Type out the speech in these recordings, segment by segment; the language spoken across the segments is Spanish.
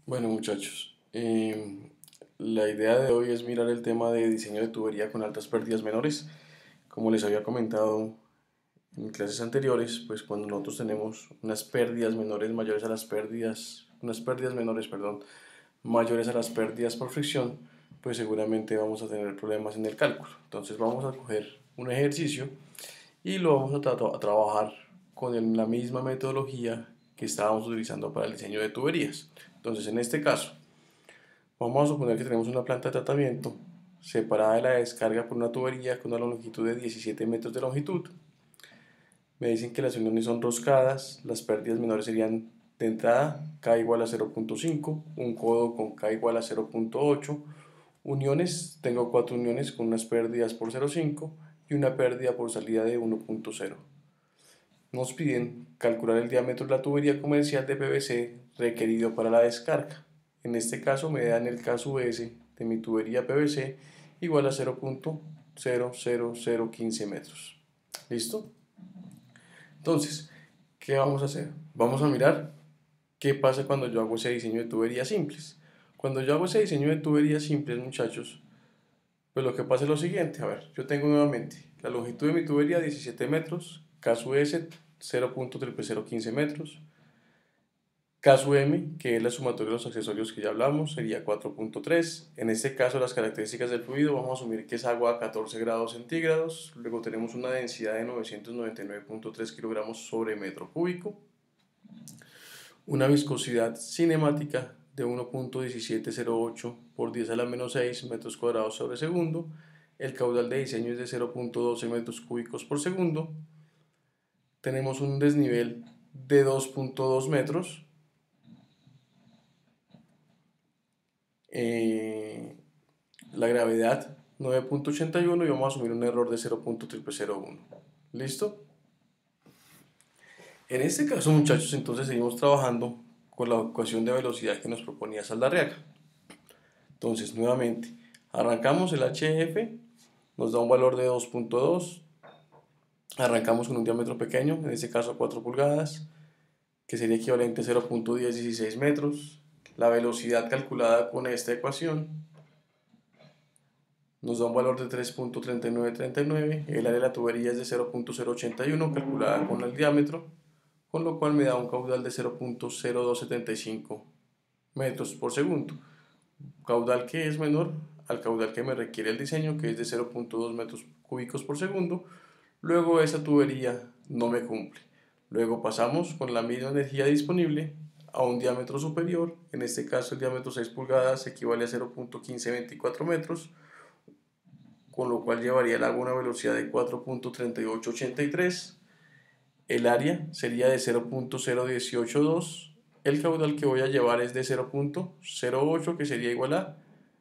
Bueno, muchachos, la idea de hoy es mirar el tema de diseño de tubería con altas pérdidas menores. Como les había comentado en clases anteriores, pues cuando nosotros tenemos unas pérdidas menores mayores a las pérdidas, unas pérdidas menores, perdón, mayores a las pérdidas por fricción, pues seguramente vamos a tener problemas en el cálculo. Entonces vamos a coger un ejercicio y lo vamos a trabajar con la misma metodología que estábamos utilizando para el diseño de tuberías. Entonces, en este caso, vamos a suponer que tenemos una planta de tratamiento separada de la descarga por una tubería con una longitud de 17 metros de longitud. Me dicen que las uniones son roscadas, las pérdidas menores serían de entrada K igual a 0.5, un codo con K igual a 0.8, uniones, tengo 4 uniones con unas pérdidas por 0.5 y una pérdida por salida de 1.0. Nos piden calcular el diámetro de la tubería comercial de PVC requerido para la descarga. En este caso me dan el caso S de mi tubería PVC igual a 0.00015 metros. ¿Listo? Entonces, ¿qué vamos a hacer? Vamos a mirar qué pasa cuando yo hago ese diseño de tuberías simples. Cuando yo hago ese diseño de tuberías simples, muchachos, pues lo que pasa es lo siguiente. A ver, yo tengo nuevamente la longitud de mi tubería 17 metros, caso S 0.00015 metros, caso M, que es la sumatoria de los accesorios que ya hablamos, sería 4.3. En este caso, las características del fluido, vamos a asumir que es agua a 14 grados centígrados. Luego tenemos una densidad de 999.3 kilogramos sobre metro cúbico. Una viscosidad cinemática de 1.1708 por 10 a la menos 6 metros cuadrados sobre segundo. El caudal de diseño es de 0.12 metros cúbicos por segundo. Tenemos un desnivel de 2.2 metros. La gravedad 9.81 y vamos a asumir un error de 0.0001. ¿Listo? En este caso, muchachos, entonces seguimos trabajando con la ecuación de velocidad que nos proponía Saldarriaga. Entonces, nuevamente, arrancamos el HF, nos da un valor de 2.2, arrancamos con un diámetro pequeño, en este caso 4 pulgadas, que sería equivalente a 0.1016 metros. La velocidad calculada con esta ecuación nos da un valor de 3.3939, el área de la tubería es de 0.081 calculada con el diámetro, con lo cual me da un caudal de 0.0275 metros por segundo, caudal que es menor al caudal que me requiere el diseño, que es de 0.2 metros cúbicos por segundo. Luego esa tubería no me cumple. Luego pasamos con la misma energía disponible a un diámetro superior, en este caso el diámetro 6 pulgadas equivale a 0.1524 metros, con lo cual llevaría el agua a una velocidad de 4.3883. El área sería de 0.0182. El caudal que voy a llevar es de 0.08, que sería igual a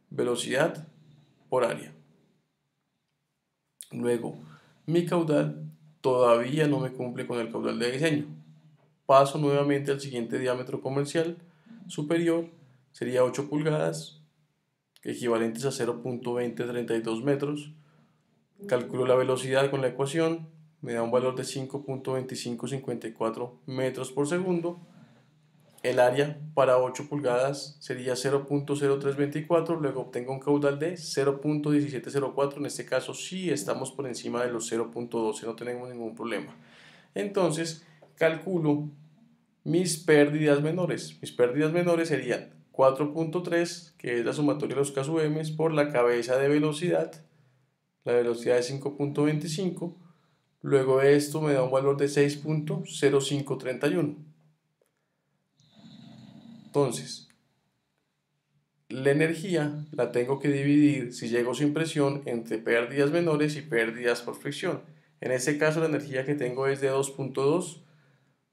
velocidad por área. Luego, mi caudal todavía no me cumple con el caudal de diseño. Paso nuevamente al siguiente diámetro comercial superior, sería 8 pulgadas, equivalentes a 0.2032 metros. Calculo la velocidad con la ecuación, me da un valor de 5.2554 metros por segundo. El área para 8 pulgadas sería 0.0324, luego obtengo un caudal de 0.1704, en este caso sí estamos por encima de los 0.12, no tenemos ningún problema. Entonces calculo mis pérdidas menores. Mis pérdidas menores serían 4.3, que es la sumatoria de los KM, por la cabeza de velocidad. La velocidad es 5.25. Luego esto me da un valor de 6.0531. Entonces, la energía la tengo que dividir, si llego sin presión, entre pérdidas menores y pérdidas por fricción. En este caso, la energía que tengo es de 2.2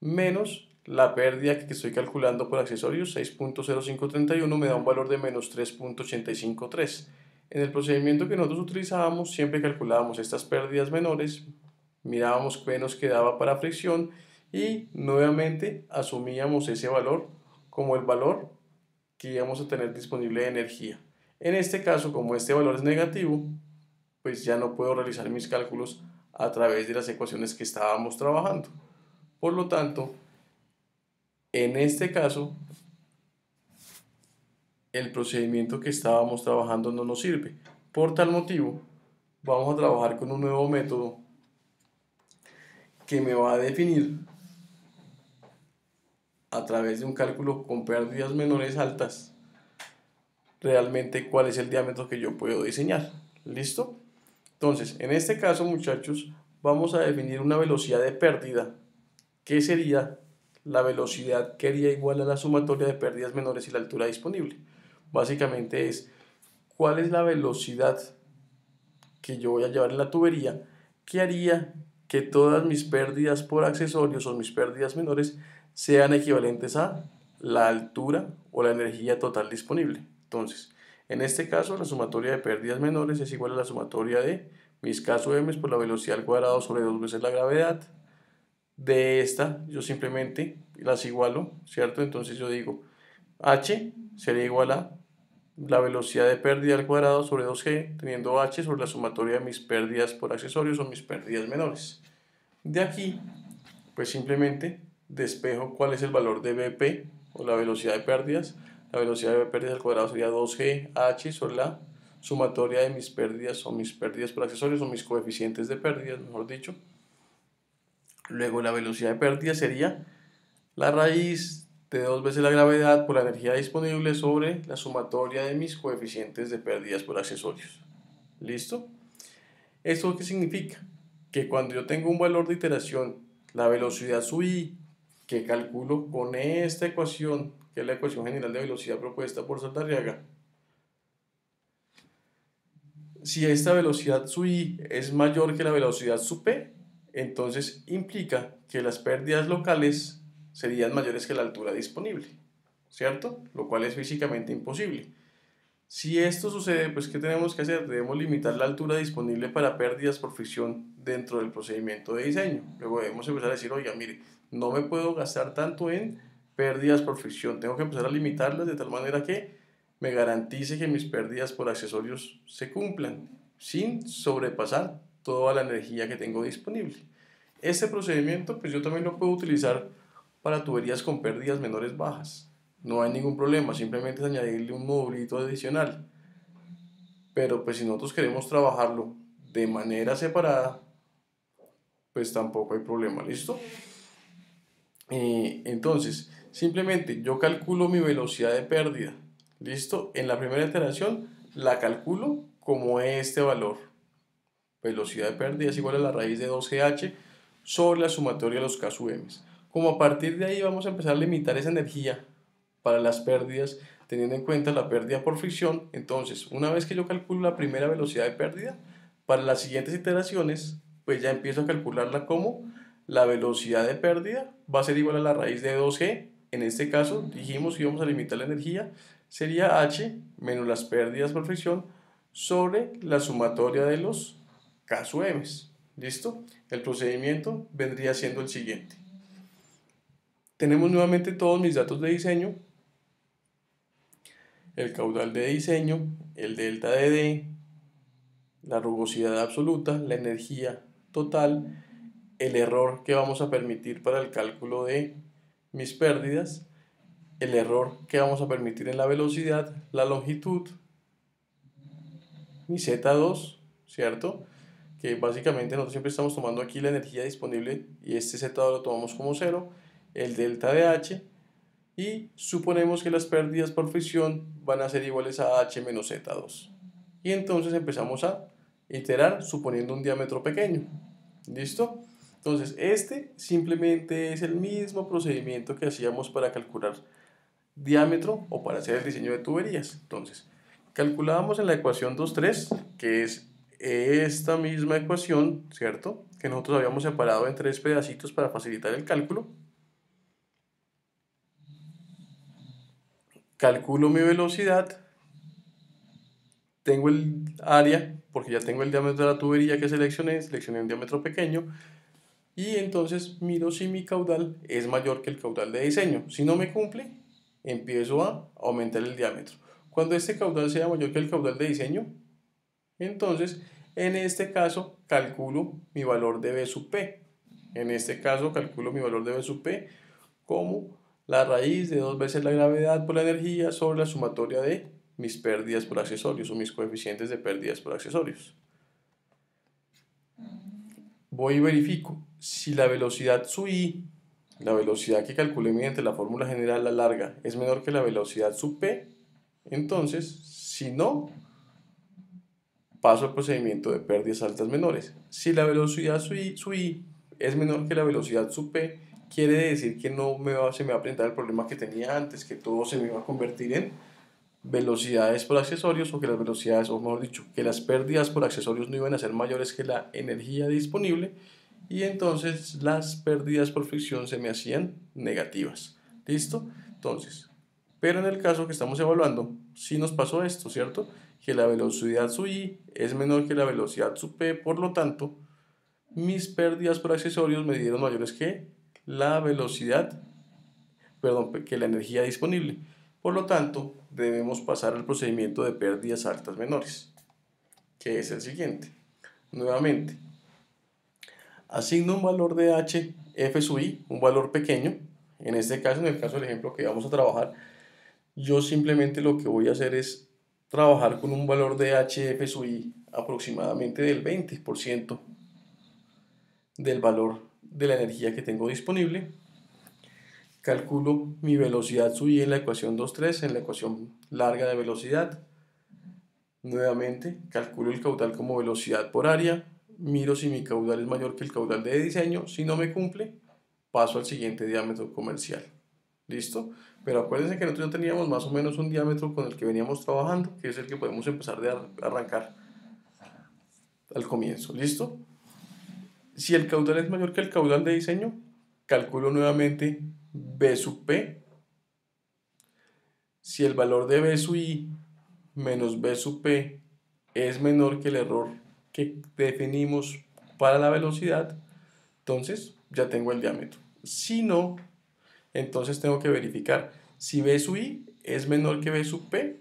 menos la pérdida que estoy calculando por accesorios, 6.0531, me da un valor de menos 3.8553. En el procedimiento que nosotros utilizábamos, siempre calculábamos estas pérdidas menores, mirábamos qué nos quedaba para fricción y nuevamente asumíamos ese valor como el valor que íbamos a tener disponible de energía. En este caso, como este valor es negativo, pues ya no puedo realizar mis cálculos a través de las ecuaciones que estábamos trabajando. Por lo tanto, en este caso, el procedimiento que estábamos trabajando no nos sirve. Por tal motivo, vamos a trabajar con un nuevo método que me va a definir a través de un cálculo con pérdidas menores altas realmente cuál es el diámetro que yo puedo diseñar. ¿Listo? Entonces, en este caso, muchachos, vamos a definir una velocidad de pérdida, que sería la velocidad que haría igual a la sumatoria de pérdidas menores y la altura disponible. Básicamente es cuál es la velocidad que yo voy a llevar en la tubería que haría que todas mis pérdidas por accesorios o mis pérdidas menores sean equivalentes a la altura o la energía total disponible. Entonces, en este caso, la sumatoria de pérdidas menores es igual a la sumatoria de mis K sub m por la velocidad al cuadrado sobre 2 veces la gravedad. De esta, yo simplemente las igualo, ¿cierto? Entonces yo digo, h sería igual a la velocidad de pérdida al cuadrado sobre 2g, teniendo h sobre la sumatoria de mis pérdidas por accesorios o mis pérdidas menores. De aquí, pues simplemente despejo cuál es el valor de Bp, o la velocidad de pérdidas. La velocidad de pérdidas al cuadrado sería 2g h sobre la sumatoria de mis pérdidas o mis pérdidas por accesorios o mis coeficientes de pérdidas, mejor dicho. Luego la velocidad de pérdida sería la raíz de 2 veces la gravedad por la energía disponible sobre la sumatoria de mis coeficientes de pérdidas por accesorios. ¿Listo? ¿Esto qué significa? Que cuando yo tengo un valor de iteración, la velocidad sub i, que calculo con esta ecuación, que es la ecuación general de velocidad propuesta por Saldarriaga, si esta velocidad sub i es mayor que la velocidad sub p, entonces implica que las pérdidas locales serían mayores que la altura disponible, ¿cierto? Lo cual es físicamente imposible. Si esto sucede, pues ¿qué tenemos que hacer? Debemos limitar la altura disponible para pérdidas por fricción dentro del procedimiento de diseño. Luego debemos empezar a decir, oiga, mire, no me puedo gastar tanto en pérdidas por fricción, tengo que empezar a limitarlas de tal manera que me garantice que mis pérdidas por accesorios se cumplan sin sobrepasar toda la energía que tengo disponible. Este procedimiento pues yo también lo puedo utilizar para tuberías con pérdidas menores bajas. No hay ningún problema, simplemente es añadirle un modulito adicional. Pero pues si nosotros queremos trabajarlo de manera separada, pues tampoco hay problema, ¿listo? Entonces, simplemente yo calculo mi velocidad de pérdida, ¿listo? En la primera iteración la calculo como este valor. Velocidad de pérdida es igual a la raíz de 2GH sobre la sumatoria de los K sub m. Como a partir de ahí vamos a empezar a limitar esa energía para las pérdidas, teniendo en cuenta la pérdida por fricción, entonces una vez que yo calculo la primera velocidad de pérdida, para las siguientes iteraciones, pues ya empiezo a calcularla como la velocidad de pérdida va a ser igual a la raíz de 2g. En este caso dijimos que íbamos a limitar la energía, sería h menos las pérdidas por fricción sobre la sumatoria de los K sub m. ¿Listo? El procedimiento vendría siendo el siguiente. Tenemos nuevamente todos mis datos de diseño, el caudal de diseño, el delta de D, la rugosidad absoluta, la energía total, el error que vamos a permitir para el cálculo de mis pérdidas, el error que vamos a permitir en la velocidad, la longitud, mi Z2, ¿cierto? Que básicamente nosotros siempre estamos tomando aquí la energía disponible y este Z2 lo tomamos como 0, el delta de H, y suponemos que las pérdidas por fricción van a ser iguales a H menos Z2. Y entonces empezamos a iterar suponiendo un diámetro pequeño. ¿Listo? Entonces este simplemente es el mismo procedimiento que hacíamos para calcular diámetro o para hacer el diseño de tuberías. Entonces calculábamos en la ecuación 2.3, que es esta misma ecuación, ¿cierto? Que nosotros habíamos separado en 3 pedacitos para facilitar el cálculo. Calculo mi velocidad, tengo el área, porque ya tengo el diámetro de la tubería que seleccioné un diámetro pequeño, y entonces miro si mi caudal es mayor que el caudal de diseño. Si no me cumple, empiezo a aumentar el diámetro. Cuando este caudal sea mayor que el caudal de diseño, entonces en este caso calculo mi valor de B sub P. En este caso calculo mi valor de B sub P como la raíz de 2 veces la gravedad por la energía sobre la sumatoria de mis pérdidas por accesorios o mis coeficientes de pérdidas por accesorios. Voy y verifico si la velocidad su i, la velocidad que calculé mediante la fórmula general, la larga, es menor que la velocidad su p. Entonces, si no, paso al procedimiento de pérdidas altas menores. Si la velocidad su i es menor que la velocidad su p, quiere decir que no se me va a presentar el problema que tenía antes, que todo se me va a convertir en velocidades por accesorios, o que las velocidades, o mejor dicho, que las pérdidas por accesorios no iban a ser mayores que la energía disponible, y entonces las pérdidas por fricción se me hacían negativas. ¿Listo? Entonces, pero en el caso que estamos evaluando, sí nos pasó esto, ¿cierto? Que la velocidad su i es menor que la velocidad su p, por lo tanto, mis pérdidas por accesorios me dieron mayores que la velocidad, perdón, que la energía disponible. Por lo tanto, debemos pasar al procedimiento de pérdidas altas menores, que es el siguiente. Nuevamente, asigno un valor de h, f sub i, un valor pequeño. En este caso, en el caso del ejemplo que vamos a trabajar, yo simplemente lo que voy a hacer es trabajar con un valor de hf sub i aproximadamente del 20% del valor de la energía que tengo disponible. Calculo mi velocidad sub i en la ecuación 2.3, en la ecuación larga de velocidad. Nuevamente, calculo el caudal como velocidad por área. Miro si mi caudal es mayor que el caudal de diseño. Si no me cumple, paso al siguiente diámetro comercial. ¿Listo? Pero acuérdense que nosotros ya teníamos más o menos un diámetro con el que veníamos trabajando, que es el que podemos empezar a arrancar al comienzo. ¿Listo? Si el caudal es mayor que el caudal de diseño, calculo nuevamente B sub P. Si el valor de B sub I menos B sub P es menor que el error que definimos para la velocidad, entonces ya tengo el diámetro. Si no, entonces tengo que verificar si B sub I es menor que B sub P.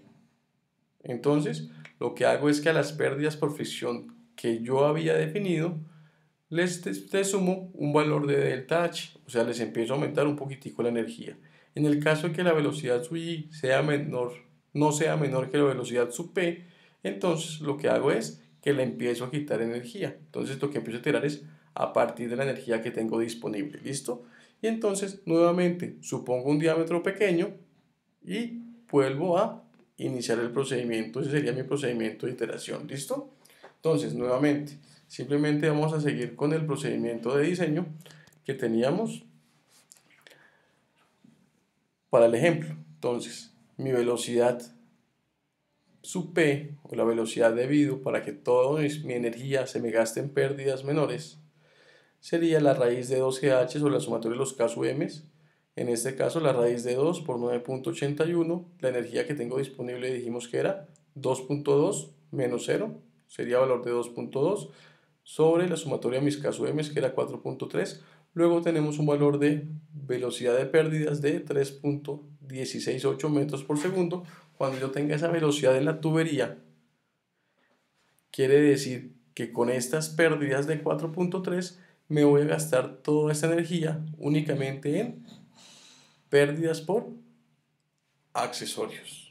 Entonces, lo que hago es que a las pérdidas por fricción que yo había definido, les sumo un valor de delta H, o sea, les empiezo a aumentar un poquitico la energía. En el caso de que la velocidad sub i sea menor, no sea menor que la velocidad sub p, entonces lo que hago es que le empiezo a quitar energía. Entonces lo que empiezo a tirar es a partir de la energía que tengo disponible. ¿Listo? Y entonces nuevamente supongo un diámetro pequeño y vuelvo a iniciar el procedimiento. Ese sería mi procedimiento de iteración. ¿Listo? Entonces nuevamente, simplemente vamos a seguir con el procedimiento de diseño que teníamos para el ejemplo. Entonces, mi velocidad sub p, o la velocidad debido para que toda mi energía se me gaste en pérdidas menores, sería la raíz de 2GH sobre la sumatoria de los K sub m. En este caso, la raíz de 2 por 9.81, la energía que tengo disponible dijimos que era 2.2 menos 0, sería valor de 2.2, sobre la sumatoria de mis K sub m, que era 4.3. Luego tenemos un valor de velocidad de pérdidas de 3.168 metros por segundo. Cuando yo tenga esa velocidad en la tubería, quiere decir que con estas pérdidas de 4.3 me voy a gastar toda esta energía únicamente en pérdidas por accesorios.